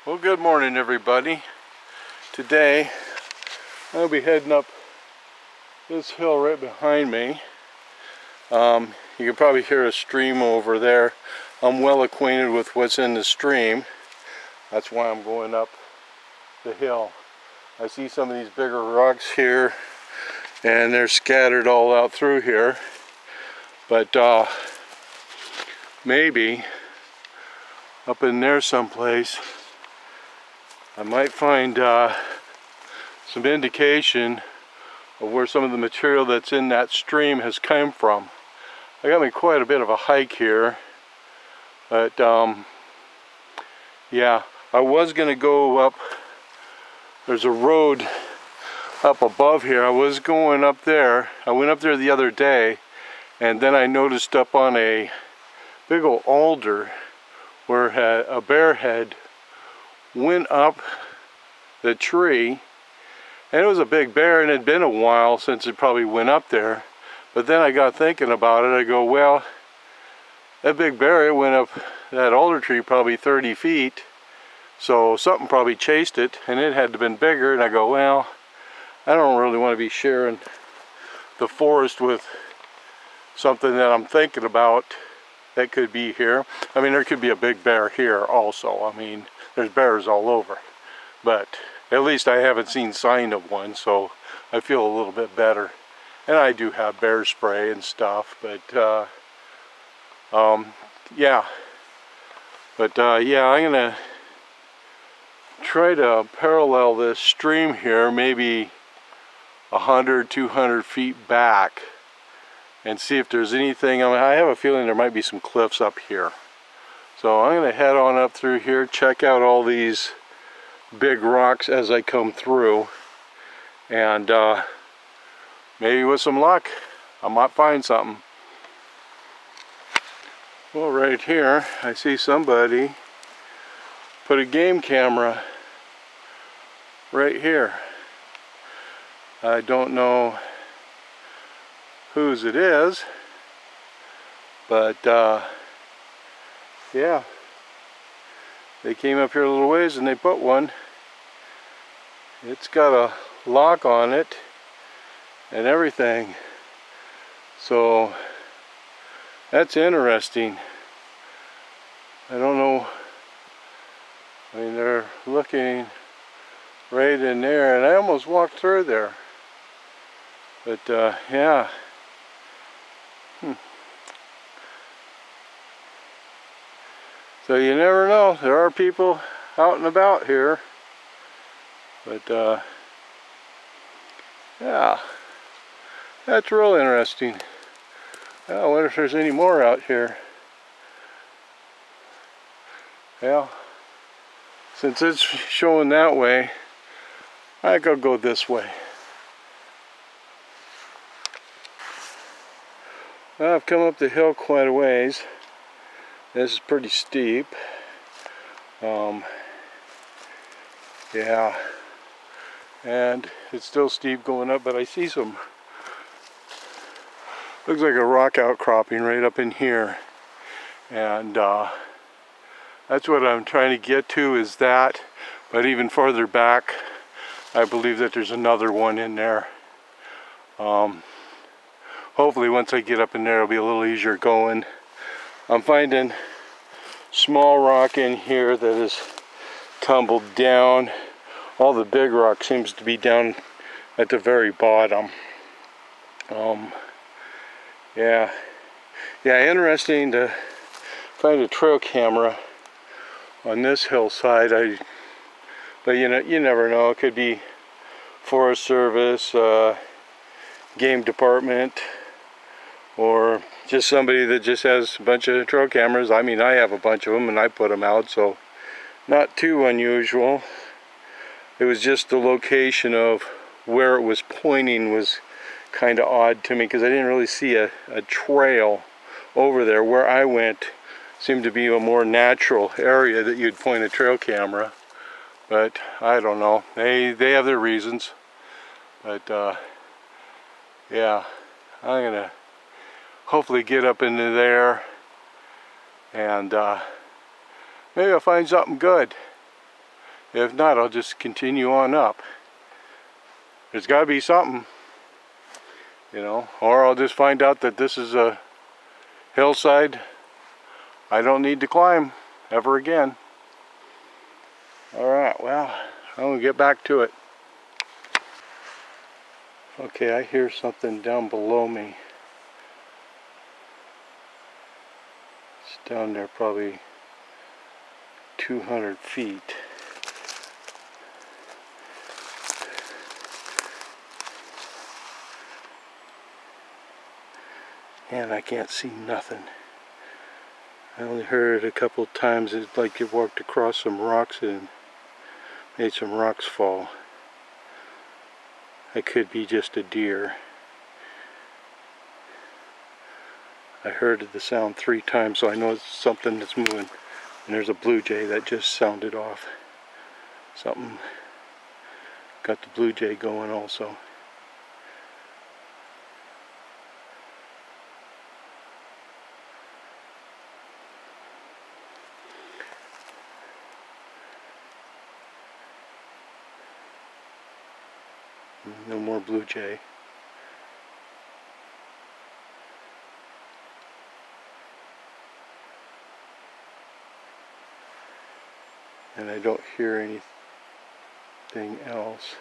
Well, good morning, everybody. Today, I'll be heading up this hill right behind me. You can probably hear a stream over there. I'm well acquainted with what's in the stream. That's why I'm going up the hill. I see some of these bigger rocks here, and they're scattered all out through here. But maybe up in there someplace, I might find some indication of where some of the material that's in that stream has come from. I got me quite a bit of a hike here, but yeah, I was going to go up. There's a road up above here. I was going up there. I went up there the other day, and then I noticed up on a big old alder where a bear had went up the tree, and it was a big bear, and it had been a while since it probably went up there. But then I got thinking about it. I go, well, that big bear, it went up that alder tree probably 30 feet, so something probably chased it, and it had to have been bigger. And I go, well, I don't really want to be sharing the forest with something that I'm thinking about that could be here. I mean, there could be a big bear here also. I mean, there's bears all over, but at least I haven't seen sign of one, so I feel a little bit better. And I do have bear spray and stuff, but yeah. But yeah, I'm gonna try to parallel this stream here, maybe 100, 200 feet back, and see if there's anything. I have a feeling there might be some cliffs up here. So I'm going to head on up through here, check out all these big rocks as I come through, and maybe with some luck, I might find something. Well, right here, I see somebody put a game camera right here. I don't know whose it is, but yeah, they came up here a little ways and they put one. It's got a lock on it and everything, so that's interesting. I don't know, I mean, they're looking right in there, and I almost walked through there, but yeah. So you never know, there are people out and about here, but yeah, that's real interesting. I wonder if there's any more out here. Well, since it's showing that way, I could go this way. Well, I've come up the hill quite a ways. This is pretty steep. Yeah, and it's still steep going up, but I see some, looks like a rock outcropping right up in here, and that's what I'm trying to get to, is that. But even farther back, I believe that there's another one in there. Hopefully once I get up in there, it'll be a little easier going. I'm finding small rock in here that is tumbled down. All the big rock seems to be down at the very bottom. Yeah, interesting to find a trail camera on this hillside. But you know, you never know. It could be Forest Service, Game Department, or just somebody that just has a bunch of trail cameras. I mean, I have a bunch of them and I put them out, so not too unusual. It was just the location of where it was pointing was kind of odd to me, because I didn't really see a trail over there. Where I went seemed to be a more natural area that you'd point a trail camera, but I don't know. They have their reasons. But yeah, I'm gonna hopefully get up into there, and maybe I'll find something good. If not, I'll just continue on up. There's got to be something, you know, or I'll just find out that this is a hillside I don't need to climb ever again. Alright, well, I'm going to get back to it. Okay, I hear something down below me. It's down there probably 200 feet. And I can't see nothing. I only heard it a couple times. It's like you walked across some rocks and made some rocks fall. It could be just a deer. I heard the sound 3 times, so I know it's something that's moving. And there's a blue jay that just sounded off. Something got the blue jay going also. No more blue jay. And I don't hear anything else.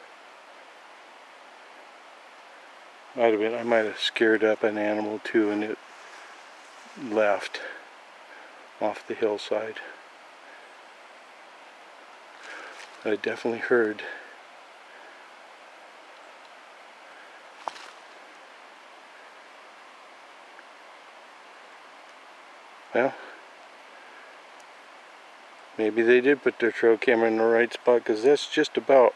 I might have scared up an animal too, and it left off the hillside. I definitely heard. Well, maybe they did put their trail camera in the right spot, because that's just about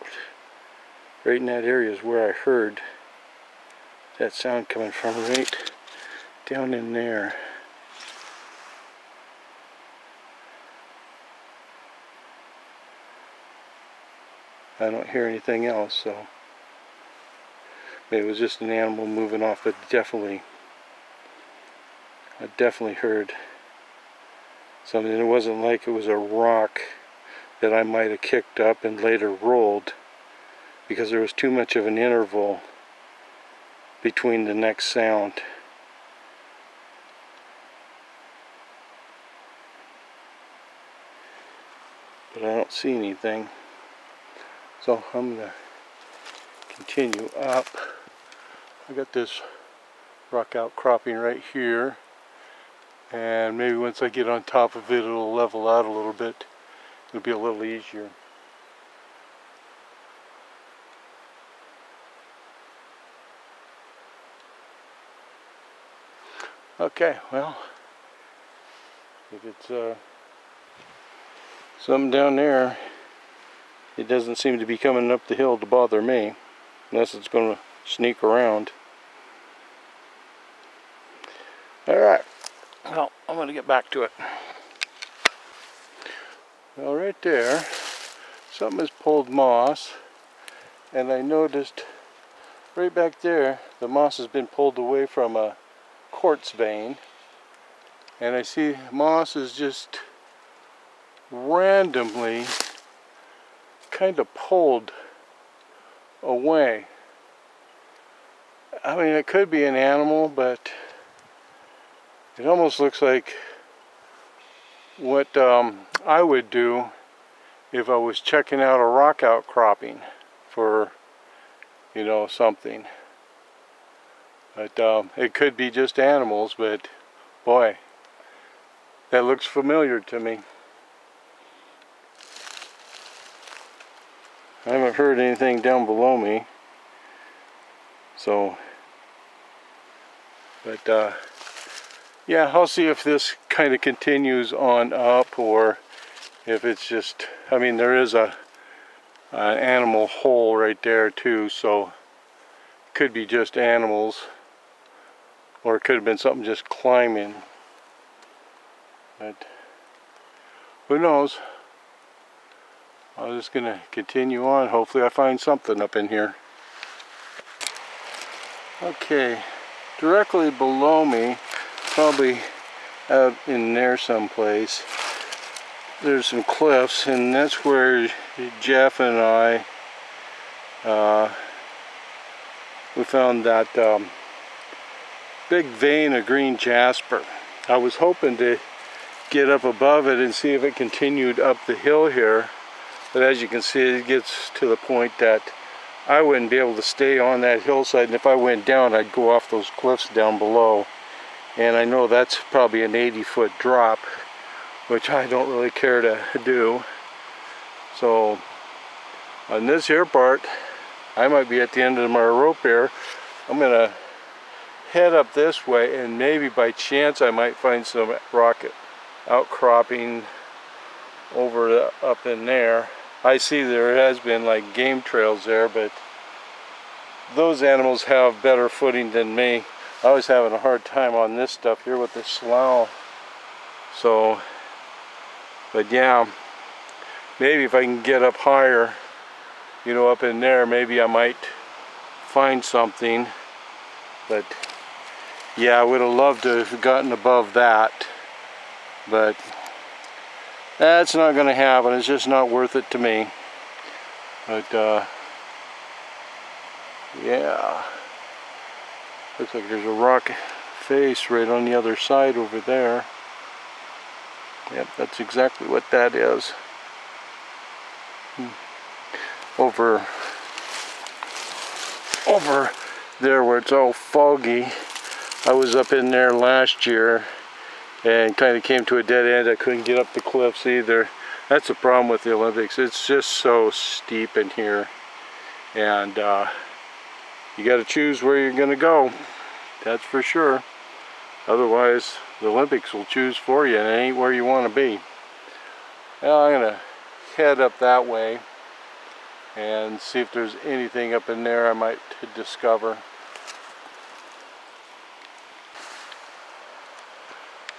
right in that area is where I heard that sound coming from, right down in there. I don't hear anything else, so maybe it was just an animal moving off, but I definitely heard something. It wasn't like it was a rock that I might have kicked up and later rolled, because there was too much of an interval between the next sound. But I don't see anything, so I'm going to continue up. I got this rock outcropping right here, and maybe once I get on top of it, it'll level out a little bit. It'll be a little easier. Okay, well, if it's something down there, it doesn't seem to be coming up the hill to bother me, unless it's going to sneak around. Alright, well, I'm going to get back to it. Well, right there, something has pulled moss, and I noticed right back there, the moss has been pulled away from a quartz vein, and I see moss is just randomly kind of pulled away. I mean, it could be an animal, but it almost looks like what I would do if I was checking out a rock outcropping for, you know, something. But it could be just animals, but boy, that looks familiar to me. I haven't heard anything down below me, so, but yeah, I'll see if this kind of continues on up, or if it's just, I mean, there is an animal hole right there too, so it could be just animals, or it could have been something just climbing, but who knows. I'm just going to continue on. Hopefully I find something up in here. Okay, directly below me, probably out in there someplace, there's some cliffs, and that's where Jeff and I we found that big vein of green jasper. I was hoping to get up above it and see if it continued up the hill here, but as you can see, it gets to the point that I wouldn't be able to stay on that hillside, and if I went down, I'd go off those cliffs down below, and I know that's probably an 80-foot drop, which I don't really care to do. So on this here part, I might be at the end of my rope here. I'm gonna head up this way, and maybe by chance I might find some rock outcropping over up in there. I see there has been like game trails there, but those animals have better footing than me. I was having a hard time on this stuff here with the slough. So, but yeah, maybe if I can get up higher, you know, up in there, maybe I might find something. But yeah, I would have loved to have gotten above that, but that's not going to happen. It's just not worth it to me. But yeah, looks like there's a rock face right on the other side over there. Yep, that's exactly what that is. Over there where it's all foggy. I was up in there last year and kind of came to a dead end. I couldn't get up the cliffs either. That's the problem with the Olympics. It's just so steep in here, and you got to choose where you're going to go. That's for sure. Otherwise, the Olympics will choose for you, and it ain't where you want to be. Well, I'm going to head up that way and see if there's anything up in there I might discover.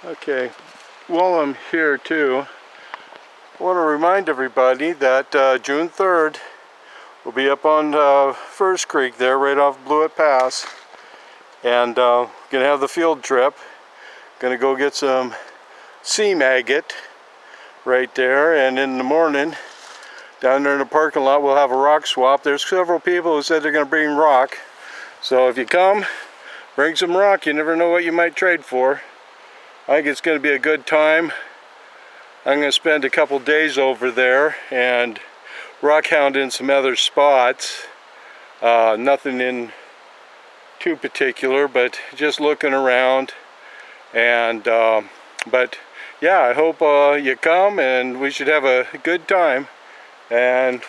Okay, while I'm here too, I want to remind everybody that June 3rd we'll be up on First Creek there, right off Blewett Pass, and gonna have the field trip. Gonna go get some sea maggot right there, and in the morning down there in the parking lot we'll have a rock swap. There's several people who said they're gonna bring rock, so if you come, bring some rock. You never know what you might trade for. I think it's going to be a good time. I'm going to spend a couple days over there and rock hound in some other spots. Nothing in too particular, but just looking around. And but yeah, I hope you come, and we should have a good time. And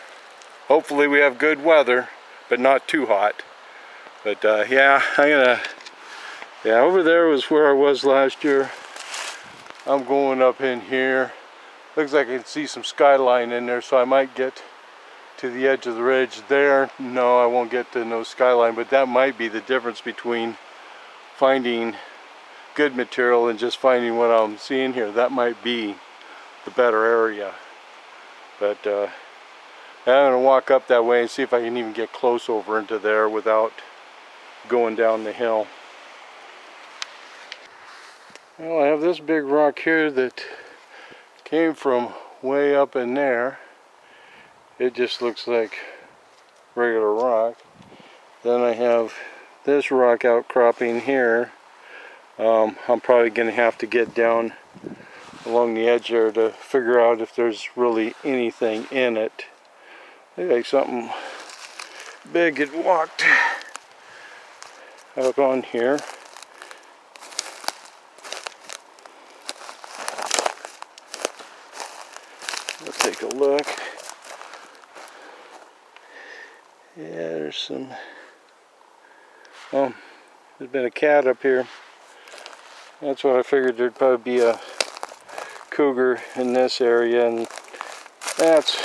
hopefully we have good weather, but not too hot. But yeah, yeah, over there was where I was last year. I'm going up in here. Looks like I can see some skyline in there, so I might get to the edge of the ridge there. No, I won't get to no skyline, but that might be the difference between finding good material and just finding what I'm seeing here. That might be the better area. But I'm going to walk up that way and see if I can even get close over into there without going down the hill. Well, I have this big rock here that came from way up in there. It just looks like regular rock. Then I have this rock outcropping here. I'm probably going to have to get down along the edge there to figure out if there's really anything in it. Looks like something big had walked up on here. Let's take a look. Yeah, there's some. Oh, there's been a cat up here. That's what I figured. There'd probably be a cougar in this area, and that's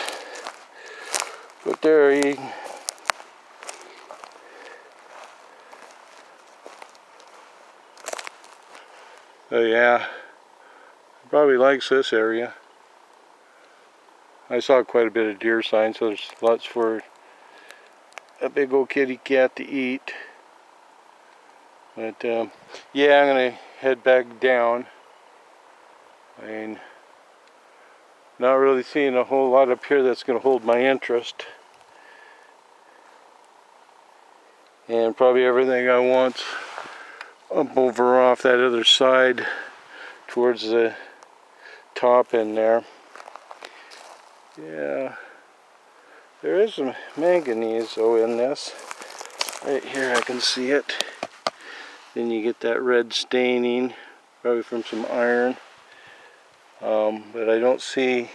what they're eating. Oh yeah, probably likes this area. I saw quite a bit of deer signs, so there's lots for a big old kitty cat to eat. But yeah, I'm gonna head back down. I mean, Not really seeing a whole lot up here that's going to hold my interest. And probably everything I want up over off that other side towards the top in there. Yeah, there is some manganese though in this. Right here I can see it. Then you get that red staining, probably from some iron. But I don't see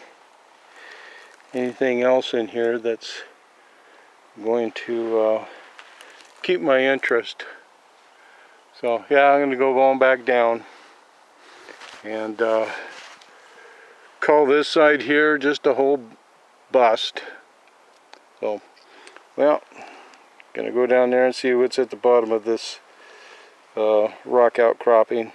anything else in here that's going to keep my interest. So yeah, I'm going to go on back down and call this side here just a whole bust. So, well, going to go down there and see what's at the bottom of this rock outcropping.